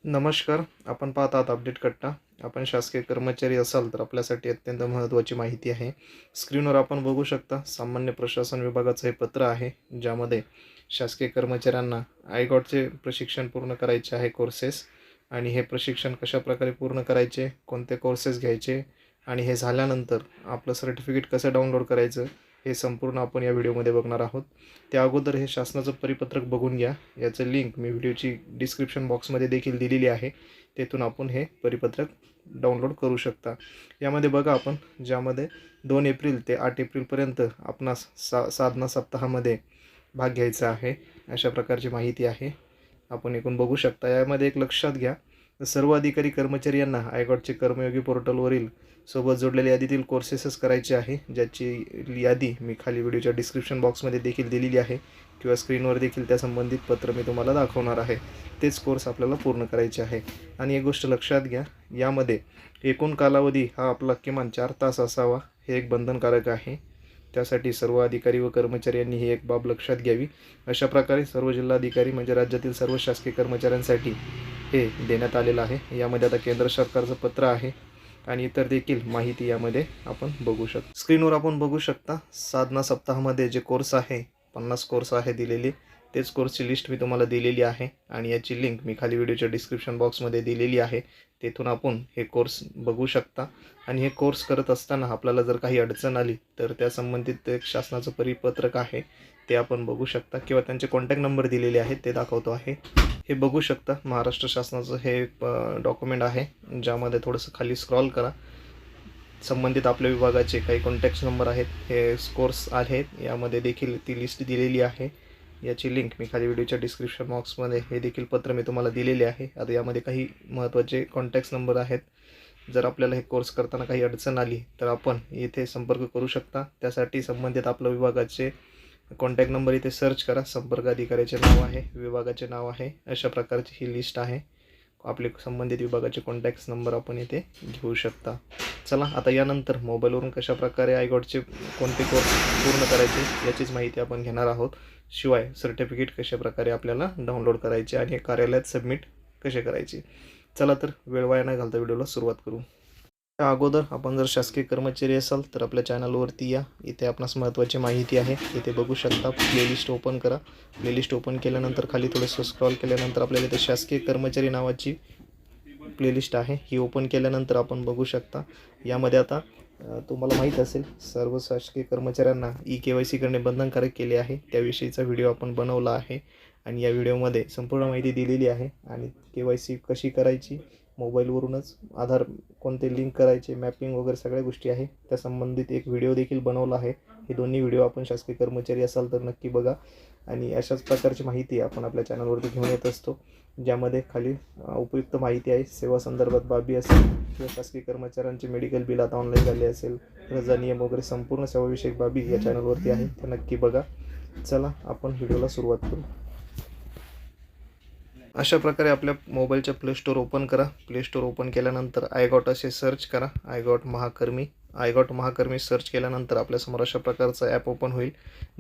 नमस्कार. आपण पाहत आहात अपडेट कट्टा. आपण शासकीय कर्मचारी असाल तर आपल्यासाठी अत्यंत महत्त्वाची माहिती आहे. स्क्रीनवर आपण बघू शकता सामान्य प्रशासन विभागाचं हे पत्र आहे, ज्यामध्ये शासकीय कर्मचाऱ्यांना आयगॉटचे प्रशिक्षण पूर्ण करायचे आहे कोर्सेस. आणि हे प्रशिक्षण कशाप्रकारे पूर्ण करायचे, कोणते कोर्सेस घ्यायचे आणि हे झाल्यानंतर आपलं सर्टिफिकेट कसं डाउनलोड करायचं, हे संपूर्ण आपण या व्हिडिओमध्ये बघणार आहोत. त्या अगोदर हे शासनाचं परिपत्रक बघून घ्या. याचं लिंक मी व्हिडिओची डिस्क्रिप्शन बॉक्समध्ये देखील दिलेली आहे. तेथून आपण हे परिपत्रक डाउनलोड करू शकता. यामध्ये बघा आपण, ज्यामध्ये 2 एप्रिल ते 8 एप्रिलपर्यंत आपणास साधना सप्ताहामध्ये भाग घ्यायचा आहे, अशा प्रकारची माहिती आहे. आपण एकूण बघू शकता. यामध्ये एक लक्षात घ्या, सर्व अधिकारी कर्मचारी यांना आयगॉटचे कर्मयोगी पोर्टलवरील सोबत जोडलेल्या यादीतील कोर्सेसच करायचे आहे, ज्याची यादी मी खाली व्हिडिओच्या डिस्क्रिप्शन बॉक्समध्ये देखील दिलेली आहे किंवा स्क्रीनवर देखील त्या संबंधित पत्र मी तुम्हाला दाखवणार आहे. तेच कोर्स आपल्याला पूर्ण करायचे आहे. आणि एक गोष्ट लक्षात घ्या, यामध्ये एकूण कालावधी हा आपला किमान 4 तास असावा, हे एक बंधनकारक आहे. त्यासाठी सर्व अधिकारी व कर्मचारी यांनी ही एक बाब लक्षात घ्यावी. अशा प्रकारे सर्व जिल्हाधिकारी म्हणजे राज्यातील सर्व शासकीय कर्मचाऱ्यांसाठी हे देण्यात आलेलं आहे. यामध्ये आता केंद्र सरकारचं पत्र आहे आणि इतर देखील माहिती यामध्ये आपण बघू शकतो. स्क्रीनवर आपण बघू शकता, साधना सप्ताहामध्ये जे कोर्स आहे, 50 कोर्स आहे दिलेले. तेच कोर्सची लिस्ट मी तुम्हाला दिलेली आहे आणि याची लिंक मी खाली व्हिडिओच्या डिस्क्रिप्शन बॉक्समध्ये दिलेली आहे. तेथून आपण हे कोर्स बघू शकता. आणि हे कोर्स करत असताना आपल्याला जर काही अडचण आली तर त्या संबंधित एक शासनाचं परिपत्रक आहे, ते आपण बघू शकता किंवा त्यांचे कॉन्टॅक्ट नंबर दिलेले आहेत ते दाखवतो आहे. हे बघू शकता, महाराष्ट्र शासनाचं हे डॉक्युमेंट आहे, ज्यामध्ये थोडंसं खाली स्क्रॉल करा. संबंधित आपल्या विभागाचे काही कॉन्टॅक्ट नंबर आहेत, हे कोर्स आहेत. यामध्ये देखील ती लिस्ट दिलेली आहे. याची लिंक मी खाली व्हिडिओच्या डिस्क्रिप्शन बॉक्समध्ये हे देखील पत्र मी तुम्हाला दिलेले आहे. आता यामध्ये काही महत्त्वाचे कॉन्टॅक्ट नंबर आहेत. जर आपल्याला हे कोर्स करताना काही अडचण आली तर आपण इथे संपर्क करू शकता. त्यासाठी संबंधित आपल्या विभागाचे कॉन्टॅक्ट नंबर इथे सर्च करा. संपर्क अधिकाऱ्याचे नाव आहे, विभागाचे नाव आहे, अशा प्रकारची ही लिस्ट आहे. आपले संबंधित विभागाचे कॉन्टॅक्ट नंबर आपण इथे घेऊ शकता. चला, आता यानंतर मोबाईलवरून कशाप्रकारे आयगॉटचे कोणते कोर्स पूर्ण करायचे याचीच माहिती आपण घेणार आहोत. शिवाय सर्टिफिकेट कशाप्रकारे आपल्याला डाउनलोड करायचे आणि कार्यालयात सबमिट कसे करायचे. चला तर वेळ वाया न घालता व्हिडिओला सुरुवात करू. त्या अगोदर आपण जर शासकीय कर्मचारी असाल तर आपल्या चॅनलवरती या. इथे आपणास महत्त्वाची माहिती आहे, इथे बघू शकता. प्लेलिस्ट ओपन करा. प्लेलिस्ट ओपन केल्यानंतर खाली थोडंसं स्क्रॉल केल्यानंतर आपल्याला इथे शासकीय कर्मचारी नावाची प्लेलिस्ट आहे, ही ओपन केल्यानंतर आपण बघू शकता. यामध्ये आता तुम्हाला माहीत असेल, सर्व शासकीय कर्मचाऱ्यांना KYC करणे बंधनकारक केले आहे. त्याविषयीचा व्हिडिओ आपण बनवला आहे आणि या व्हिडिओमध्ये संपूर्ण माहिती दिलेली आहे. आणि KYC कशी करायची, मोबाईलवरूनच आधार कोणते लिंक करायचे, मॅपिंग वगैरे सगळ्या गोष्टी आहे, त्या संबंधित एक व्हिडिओ देखील बनवला आहे. हे दोन्ही व्हिडिओ आपण शासकीय कर्मचारी असाल तर नक्की बघा. आणि अशाच प्रकारची माहिती आपण आपल्या चॅनलवरती घेऊन येत असतो, ज्यामध्ये खाली उपयुक्त माहिती आहे. सेवा संदर्भात बाबी असेल किंवा शासकीय कर्मचाऱ्यांचे मेडिकल बिल आता ऑनलाईन झाले असेल, रजा नियम वगैरे संपूर्ण सेवाविषयक बाबी या चॅनलवरती आहे, ते नक्की बघा. चला, आपण व्हिडिओला सुरुवात करू. अशा प्रकारे आपल्या मोबाईलच्या प्ले स्टोअर ओपन करा. प्ले स्टोअर ओपन केल्यानंतर आयगॉट असे सर्च करा. आयगॉट महाकर्मी सर्च केल्यानंतर आपल्यासमोर अशा प्रकारचं ॲप ओपन होईल,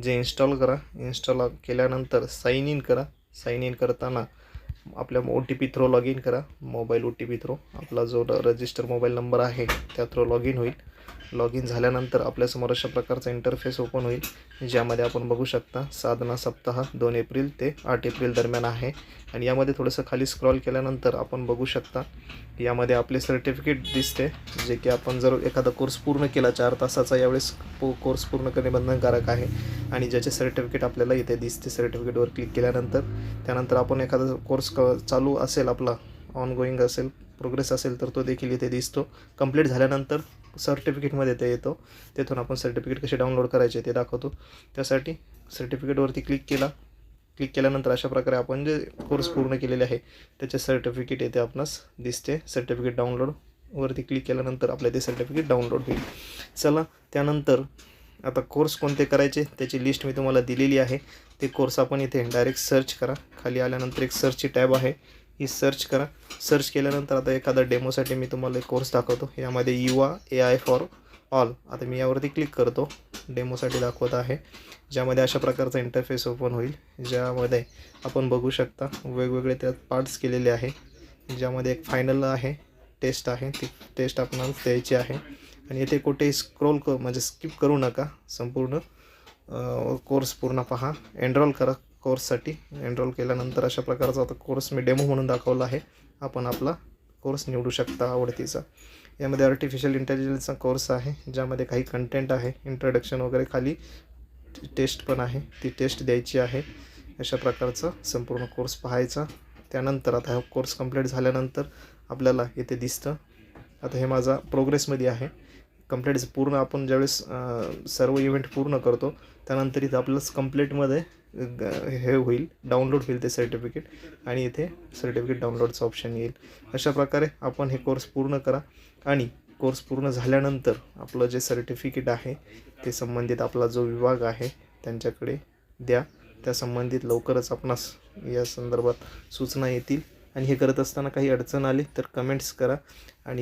जे इन्स्टॉल करा. इन्स्टॉल केल्यानंतर साइन इन करा. साइन इन करताना आपल्या OTP थ्रू लॉग इन करा. मोबाईल OTP थ्रू आपला जो रजिस्टर मोबाईल नंबर आहे त्या थ्रू लॉग इन होईल. लॉग इन झाल्यानंतर आपल्यासमोर अशा प्रकारचा इंटरफेस ओपन होईल, ज्यामध्ये आपण बघू शकता साधना सप्ताह 2 एप्रिल ते 8 एप्रिल दरम्यान आहे. आणि यामध्ये थोडंसं खाली स्क्रॉल केल्यानंतर आपण बघू शकता, यामध्ये आपले सर्टिफिकेट दिसते, जे की आपण जर एखादा कोर्स पूर्ण केला 4 तासाचा, यावेळेस कोर्स पूर्ण करणे बंधनकारक आहे. आणि ज्याचे सर्टिफिकेट आपल्याला इथे दिसते, सर्टिफिकेटवर क्लिक केल्यानंतर त्यानंतर आपण एखादा कोर्स चालू असेल, आपला ऑनगोईंग असेल, प्रोग्रेस असेल, तर तो देखील इथे दिसतो. कंप्लीट झाल्यानंतर सर्टिफिकेटमध्ये ते येतो. तेथून आपण सर्टिफिकेट कसे डाउनलोड करायचे ते दाखवतो. त्यासाठी सर्टिफिकेटवरती क्लिक केल्यानंतर अशा प्रकारे आपण जे कोर्स पूर्ण केलेले आहे त्याचे सर्टिफिकेट येथे आपणास दिसते. सर्टिफिकेट डाउनलोडवरती क्लिक केल्यानंतर आपल्या ते सर्टिफिकेट डाउनलोड होईल. चला, त्यानंतर आता कोर्स कोणते करायचे त्याची लिस्ट मी तुम्हाला दिलेली आहे. ते कोर्स आपण इथे डायरेक्ट सर्च करा. खाली आल्यानंतर एक सर्चची टॅब आहे, ही सर्च करा. सर्च केल्यानंतर आता एखादा डेमोसाठी मी तुम्हाला एक कोर्स दाखवतो. यामध्ये युवा AI फॉर ऑल. आता मी यावरती क्लिक करतो. डेमोसाठी दाखवत आहे, ज्यामध्ये अशा प्रकारचा इंटरफेस ओपन होईल, ज्यामध्ये आपण बघू शकता वेगवेगळे त्यात पार्ट्स केलेले आहे. ज्यामध्ये एक फायनल आहे, टेस्ट आहे, ती टेस्ट आपणाला द्यायची आहे. आणि येथे कुठेही स्क्रोल म्हणजे स्किप करू नका, संपूर्ण कोर्स पूर्ण पहा, एनरोल करा कोर्ससाठी. एनरोल केल्यानंतर अशा प्रकारचा आता कोर्स मी डेमो म्हणून दाखवला आहे, आपण आपला कोर्स निवडू शकता आवडतीचा. यामध्ये आर्टिफिशियल इंटेलिजन्सचा कोर्स आहे, ज्यामध्ये काही कंटेंट आहे, इंट्रोडक्शन वगैरे, खाली टेस्ट पण आहे, ती टेस्ट द्यायची आहे. अशा प्रकारचा संपूर्ण कोर्स पाहायचा. त्यानंतर आता हा कोर्स कंप्लीट झाल्यानंतर आपल्याला इथे दिसतं, आता हे माझा प्रोग्रेसमध्ये आहे. कंप्लीट पूर्ण आपण ज्यावेळेस सर्व इव्हेंट पूर्ण करतो त्यानंतर इथं आपलं कंप्लीटमध्ये हे होईल, डाउनलोड होईल ते सर्टिफिकेट, आणि इथे सर्टिफिकेट डाउनलोडचं ऑप्शन येईल. अशा प्रकारे आपण हे कोर्स पूर्ण करा, आणि कोर्स पूर्ण झाल्यानंतर आपलं जे सर्टिफिकेट आहे ते संबंधित आपला जो विभाग आहे त्यांच्याकडे द्या. त्या संबंधित लवकरच आपणास या संदर्भात सूचना येतील. आणि हे करत असताना काही अडचण आली तर कमेंट्स करा. आणि